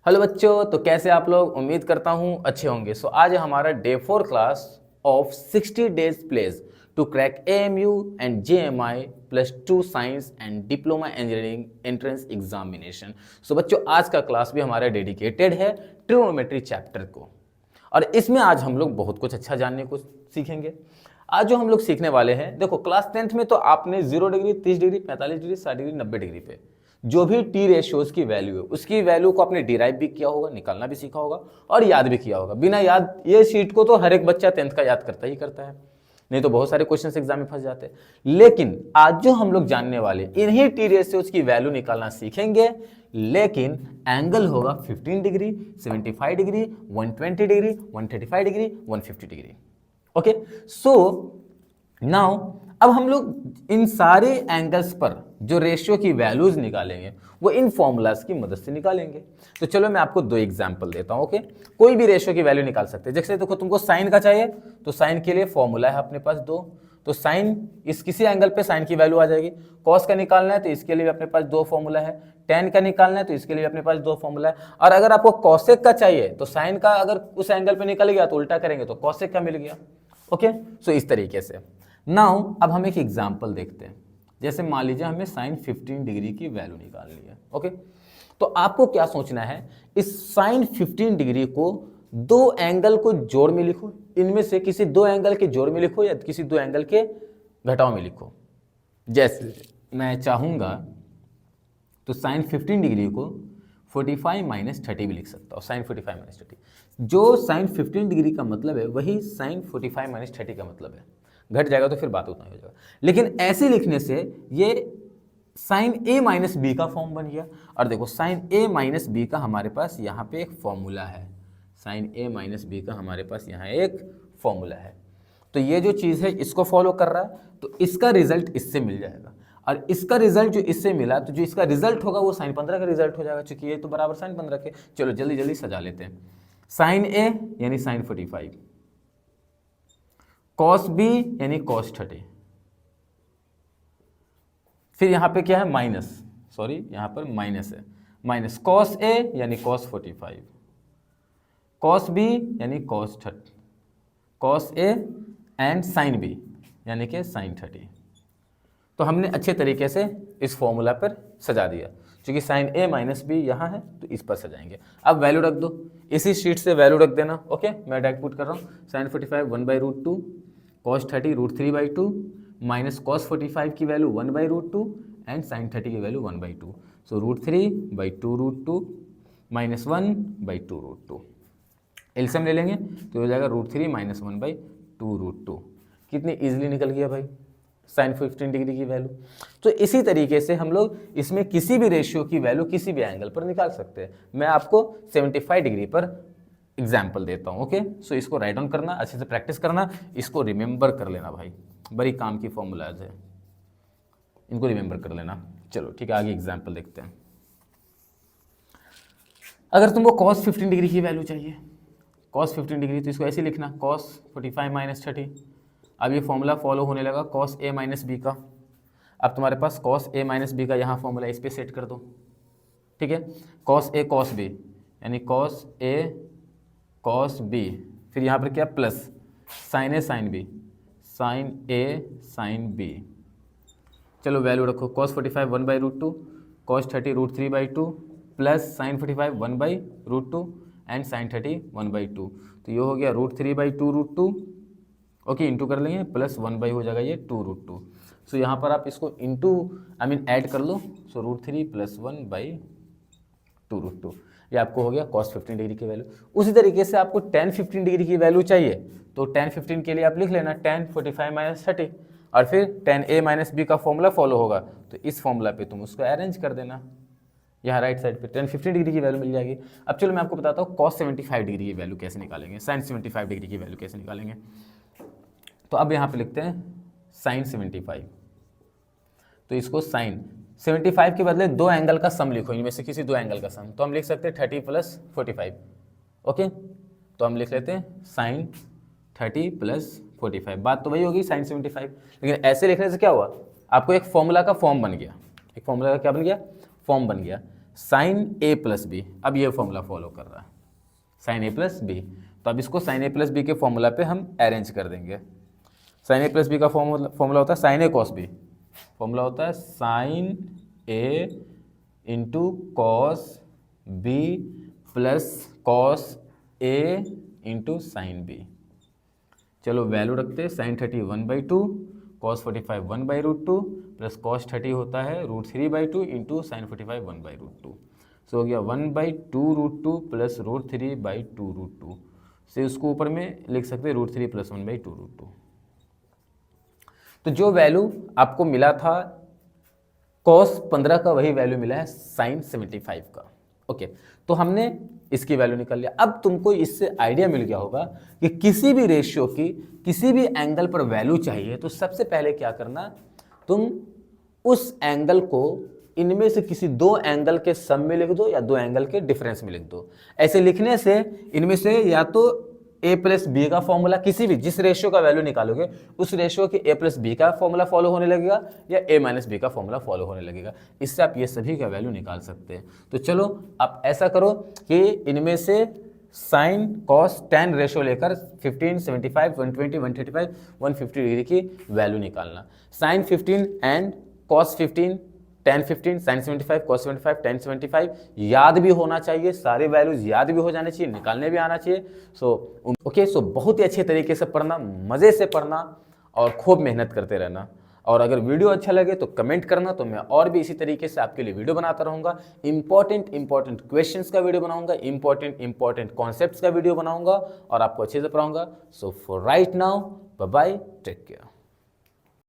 Hello बच्चों, तो कैसे आप लोग? उम्मीद करता हूँ अच्छे होंगे। आज है हमारा day 4 class of 60 days place to crack AMU and JMI +2 science and diploma engineering entrance examination. बच्चों, आज का क्लास भी हमारा डेडिकेटेड है ट्रिग्नोमेट्री चैप्टर को, और इसमें आज हम लोग बहुत कुछ अच्छा जानने को सीखेंगे। आज जो हम लोग सीखने वाले हैं, देखो क्लास 10th में तो आपने 0 degree, 30 degree, 45 degree, 60 degree, 90 degree पे जो भी टी रेशियोज की वैल्यू है उसकी वैल्यू को आपने डिराइव भी किया होगा, निकालना भी सीखा होगा और याद भी किया होगा। बिना याद ये शीट को तो हर एक बच्चा 10th का याद करता ही करता है, नहीं तो बहुत सारे क्वेश्चन एग्जाम में फंस जाते हैं। लेकिन आज जो हम लोग जानने वाले इन्हीं टी रेशियोज की वैल्यू निकालना सीखेंगे, लेकिन एंगल होगा 15 degree, 75 degree, 120 degree, 135 degree, 150 degree. Okay, now अब हम लोग इन सारे एंगल्स पर जो रेशियो की वैल्यूज निकालेंगे वो इन फॉर्मूलाज की मदद से निकालेंगे। तो चलो मैं आपको दो एग्जांपल देता हूं। ओके, कोई भी रेशियो की वैल्यू निकाल सकते हैं। जैसे देखो, तुमको साइन का चाहिए तो साइन के लिए फॉर्मूला है अपने पास दो, तो साइन इस किसी एंगल पे साइन की वैल्यू आ जाएगी। कॉस का निकालना है तो इसके लिए अपने पास दो फॉर्मूला है। टेन का निकालना है तो इसके लिए अपने पास दो फॉर्मूला है। और अगर आपको कॉसेक का चाहिए तो साइन का अगर उस एंगल पे निकल गया तो उल्टा करेंगे तो कॉसेक का मिल गया। ओके, इस तरीके से। नाउ अब हम एक एग्जांपल देखते हैं। जैसे मान लीजिए हमें साइन 15 डिग्री की वैल्यू निकालनी है। ओके, तो आपको क्या सोचना है, इस साइन 15 डिग्री को दो एंगल को जोड़ में लिखो, इनमें से किसी दो एंगल के जोड़ में लिखो या किसी दो एंगल के घटाव में लिखो। जैसे मैं चाहूंगा तो साइन 15 डिग्री को 45 - 30 भी लिख सकता हूँ। साइन 45 - 30, जो साइन 15 डिग्री का मतलब है वही साइन 45 - 30 का मतलब है। घट जाएगा तो फिर बात उतना हो जाएगा, लेकिन ऐसे लिखने से ये साइन A - B का फॉर्म बन गया। और देखो साइन A - B का हमारे पास यहाँ पे एक फॉर्मूला है। साइन A - B का हमारे पास यहाँ एक फॉर्मूला है। तो ये जो चीज़ है इसको फॉलो कर रहा है, तो इसका रिजल्ट इससे मिल जाएगा। और इसका रिजल्ट जो इससे मिला, तो जो इसका रिजल्ट होगा वो साइन 15 का रिजल्ट हो जाएगा, क्योंकि ये तो बराबर साइन 15 के। चलो जल्दी जल्दी सजा लेते हैं। साइन A यानी साइन 45, कॉस B यानी कॉस 30, फिर यहां पे क्या है माइनस, सॉरी यहां पर माइनस है, माइनस कॉस A यानी कॉस 45, कॉस B यानी cos 30, cos A and sine B यानी कि साइन 30। तो हमने अच्छे तरीके से इस फॉर्मूला पर सजा दिया, क्योंकि साइन A - B यहाँ है तो इस पर सजाएंगे। अब वैल्यू रख दो, इसी शीट से वैल्यू रख देना। ओके, मैं डायरेक्ट पुट कर रहा हूँ। साइन 45 1/√2, कॉस 30 √3/2, माइनस कॉस 45 की वैल्यू 1/√2 एंड साइन 30 की वैल्यू 1/2। सो √3/2√2 माइनस 1/2√2। एलसीएम ले लेंगे तो हो जाएगा √3 - 1/2√2। कितनी इजीली निकल गया भाई साइन 15 डिग्री की वैल्यू। तो इसी तरीके से हम लोग इसमें किसी भी रेशियो की वैल्यू किसी भी एंगल पर निकाल सकते हैं। मैं आपको 75 डिग्री पर एग्जाम्पल देता हूँ। ओके, इसको राइट डाउन करना, अच्छे से प्रैक्टिस करना, इसको रिमेंबर कर लेना भाई, बड़ी काम की फॉर्मूलाज है, इनको रिमेंबर कर लेना। चलो ठीक है, आगे एग्जाम्पल देखते हैं। अगर तुमको कॉस 15 डिग्री की वैल्यू चाहिए, कॉस 15 डिग्री, तो इसको ऐसे लिखना, कॉस 45 - 30। अब ये फॉर्मूला फॉलो होने लगा कॉस A - B का। अब तुम्हारे पास कॉस A - B का यहाँ फॉर्मूला, इस पर सेट कर दो। ठीक है, कॉस A कॉस B यानी कॉस A कॉस B, फिर यहाँ पर क्या plus sine A sine B, sine A sine B। चलो वैल्यू रखो, cos 45 1/√2, cos 30 √3/2 plus sine 45 1/√2 and sine 30 1/2। तो ये हो गया √3/2√2। ओके, इंटू कर लेंगे, प्लस 1 हो जाएगा ये 2√2। सो यहाँ पर आप इसको इंटू ऐड कर लो। सो √3 + 1/2√2, ये आपको हो गया कॉस 15 डिग्री की वैल्यू। उसी तरीके से आपको tan 15 डिग्री की वैल्यू चाहिए, तो tan 15 के लिए आप लिख लेना tan 45 - 30, और फिर tan A - B का फॉर्मूला फॉलो होगा, तो इस फॉर्मूला पे तुम उसको अरेंज कर देना। यहाँ राइट साइड पे tan 15 डिग्री की वैल्यू मिल जाएगी। अब चलो मैं आपको बताता हूँ cos 75 डिग्री की वैल्यू कैसे निकालेंगे, sin 75 डिग्री की वैल्यू कैसे निकालेंगे। तो अब यहाँ पे लिखते हैं साइन 75, तो इसको साइन 75 के बदले दो एंगल का सम लिखो, इनमें से किसी दो एंगल का सम। तो हम लिख सकते हैं 30 + 45। ओके, तो हम लिख लेते हैं साइन 30 + 45। बात तो वही होगी साइन 75, लेकिन ऐसे लिखने से क्या हुआ, आपको एक फॉर्मूला का फॉर्म बन गया। एक फॉर्मूला का क्या बन गया, फॉर्म बन गया। साइन ए प्लस बी, अब ये फॉर्मूला फॉलो कर रहा है साइन ए प्लस बी, तो अब इसको साइन ए प्लस बी के फॉर्मूला पे हम अरेंज कर देंगे। साइन ए प्लस बी का फॉर्मूला होता है sine A cos B, formula होता है sine A into cos B plus cos A into sine B. चलो वैल्यू रखते हैं, साइन 30 1/2, कॉस 45 1/√2 प्लस कॉस 30 होता है √3/2 इंटू साइन 45 1/√2। सो हो गया 1/2√2 प्लस √3/2√2 से उसको ऊपर में लिख सकते हैं √3 प्लस 1/2√2। तो जो वैल्यू आपको मिला था कॉस 15 का, वही वैल्यू मिला है साइन 75 का। ओके, तो हमने इसकी वैल्यू निकाल लिया। अब तुमको इससे आइडिया मिल गया होगा कि किसी भी रेशियो की किसी भी एंगल पर वैल्यू चाहिए तो सबसे पहले क्या करना, तुम उस एंगल को इनमें से किसी दो एंगल के सम में लिख दो या दो एंगल के डिफरेंस में लिख दो। ऐसे लिखने से इनमें से या तो a प्लस बी का फॉर्मूला, किसी भी जिस रेशियो का वैल्यू निकालोगे उस रेशियो के a प्लस बी का फॉर्मूला फॉलो होने लगेगा या a माइनस बी का फॉर्मूला फॉलो होने लगेगा। इससे आप ये सभी का वैल्यू निकाल सकते हैं। तो चलो आप ऐसा करो कि इनमें से साइन कॉस टेन रेशियो लेकर 15, 75, 120, 135, 150 डिग्री की वैल्यू निकालना। Sine 15 and cos 15, tan 15, sin 75, cos 75, tan 75 याद भी होना चाहिए, सारे वैल्यूज याद भी हो जाने चाहिए, निकालने भी आना चाहिए। सो बहुत ही अच्छे तरीके से पढ़ना, मज़े से पढ़ना और खूब मेहनत करते रहना। और अगर वीडियो अच्छा लगे तो कमेंट करना, तो मैं और भी इसी तरीके से आपके लिए वीडियो बनाता रहूँगा। इंपॉर्टेंट क्वेश्चंस का वीडियो बनाऊँगा, इंपॉर्टेंट कॉन्सेप्ट्स का वीडियो बनाऊँगा और आपको अच्छे से पढ़ाऊँगा। So for right now, bye bye, take care.